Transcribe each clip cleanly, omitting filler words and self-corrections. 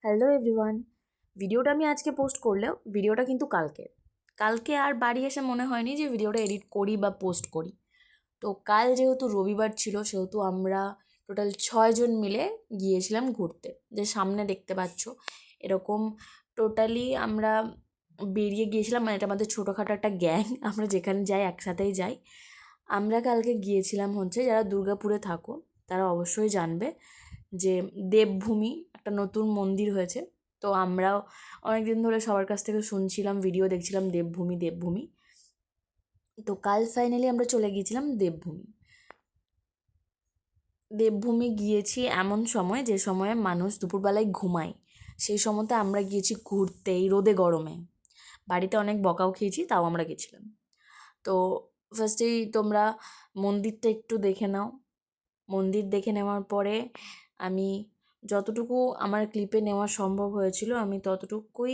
Hello everyone, ভিডিওটা আমি আজকে পোস্ট করলেও ভিডিওটা কিন্তু কালকে আর বাড়ি এসে মনে হয়নি যে ভিডিওটা এডিট করি বা পোস্ট করি। তো কাল যেহেতু রবিবার ছিল সেহেতু আমরা টোটাল 6 জন মিলে গিয়েছিলাম ঘুরতে, যে সামনে দেখতে পাচ্ছ এরকম টোটালি আমরা বেরিয়ে গিয়েছিলাম। মানে এটা আমাদের ছোটোখাটো একটা গ্যাং, আমরা যেখানে যাই একসাথেই যাই। আমরা কালকে গিয়েছিলাম হচ্ছে, যারা দুর্গাপুরে থাকো তারা অবশ্যই জানবে যে দেবভূমি একটা নতুন মন্দির হয়েছে। তো আমরাও অনেক দিন ধরে সবার কাছ থেকে শুনছিলাম, ভিডিও দেখছিলাম দেবভূমি। তো কাল ফাইনালি আমরা চলে গিয়েছিলাম দেবভূমি গিয়েছি এমন সময় যে সময়ে মানুষ দুপুরবেলায় ঘুমায়, সেই সময়তে আমরা গিয়েছি ঘুরতে এই রোদে গরমে। বাড়িতে অনেক বকাও খেয়েছি, তাও আমরা গেছিলাম। তো ফার্স্টেই তোমরা মন্দিরটা একটু দেখে নাও। মন্দির দেখে নেওয়ার পরে আমি যতটুকু আমার ক্লিপে নেওয়া সম্ভব হয়েছিল আমি ততটুকুই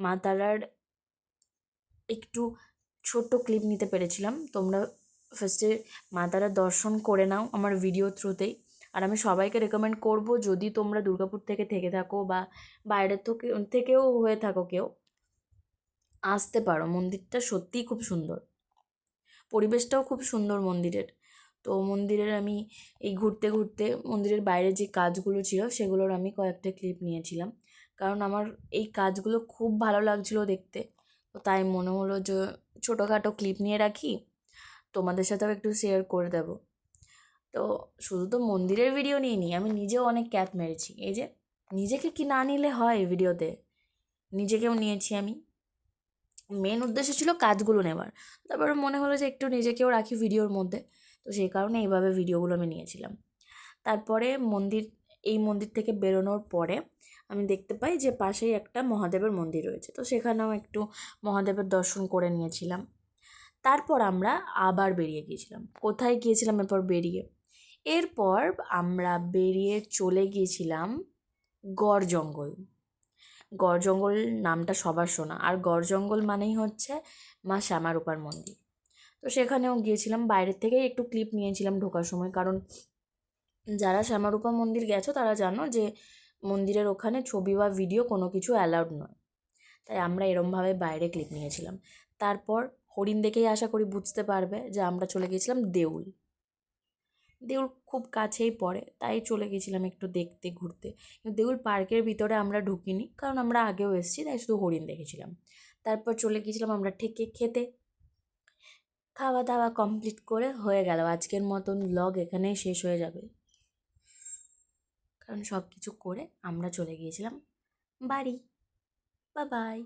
মা তারার একটু ছোট্ট ক্লিপ নিতে পেরেছিলাম। তোমরা ফার্স্টে মা তারার দর্শন করে নাও আমার ভিডিও থ্রুতেই। আর আমি সবাইকে রেকমেন্ড করব, যদি তোমরা দুর্গাপুর থেকে থাকো বা বাইরের থেকেও হয়ে থাকো কেউ, আসতে পারো। মন্দিরটা সত্যিই খুব সুন্দর, পরিবেশটাও খুব সুন্দর মন্দিরের। তো মন্দিরের আমি এই ঘুরতে ঘুরতে মন্দিরের বাইরে যে কাজগুলো ছিল সেগুলোর আমি কয়েকটা ক্লিপ নিয়েছিলাম, কারণ আমার এই কাজগুলো খুব ভালো লাগছিলো দেখতে। তো তাই মনে হলো যে ছোটোখাটো ক্লিপ নিয়ে রাখি, তোমাদের সাথেও একটু শেয়ার করে দেব। তো শুধু তো মন্দিরের ভিডিও নিইনি, আমি নিজেও অনেক ক্যাপ মেরেছি। এই যে নিজেকে কি না নিলে হয় ভিডিওতে, নিজেকেও নিয়েছি আমি। মেন উদ্দেশ্য ছিল কাজগুলো নেওয়ার, তারপরে মনে হলো যে একটু নিজেকেও রাখি ভিডিওর মধ্যে। তো সেই কারণে এইভাবে ভিডিওগুলো আমি নিয়েছিলাম। তারপরে এই মন্দির থেকে বেরোনোর পরে আমি দেখতে পাই যে পাশেই একটা মহাদেবের মন্দির রয়েছে, তো সেখানেও একটু মহাদেবের দর্শন করে নিয়েছিলাম। তারপর আমরা আবার বেরিয়ে গিয়েছিলাম। কোথায় গিয়েছিলাম এরপর আমরা বেরিয়ে চলে গিয়েছিলাম গড় জঙ্গল। গড় জঙ্গল নামটা সবার শোনা, আর গড় জঙ্গল মানেই হচ্ছে মা শ্যামারূপার মন্দির। তো সেখানেও গিয়েছিলাম, বাইরের থেকেই একটু ক্লিপ নিয়েছিলাম ঢোকার সময়, কারণ যারা শ্যামারূপা মন্দির গেছো তারা জানো যে মন্দিরের ওখানে ছবি বা ভিডিও কোনো কিছু অ্যালাউড নয়। তাই আমরা এরমভাবে বাইরে ক্লিপ নিয়েছিলাম। তারপর হরিণ দেখেই আশা করি বুঝতে পারবে যে আমরা চলে গিয়েছিলাম দেউল। দেউল খুব কাছেই পড়ে, তাই চলে গেছিলাম একটু দেখতে ঘুরতে। কিন্তু দেউল পার্কের ভিতরে আমরা ঢুকিনি, কারণ আমরা আগেও এসেছি, তাই শুধু হরিণ দেখেছিলাম। তারপর চলে গিয়েছিলাম আমরা ঠেকে খেতে। খাওয়া দাওয়া কমপ্লিট করে হয়ে গেল, আজকের মতন ব্লগ এখানেই শেষ হয়ে যাবে, কারণ সব কিছু করে আমরা চলে গিয়েছিলাম বাড়ি। Bye bye.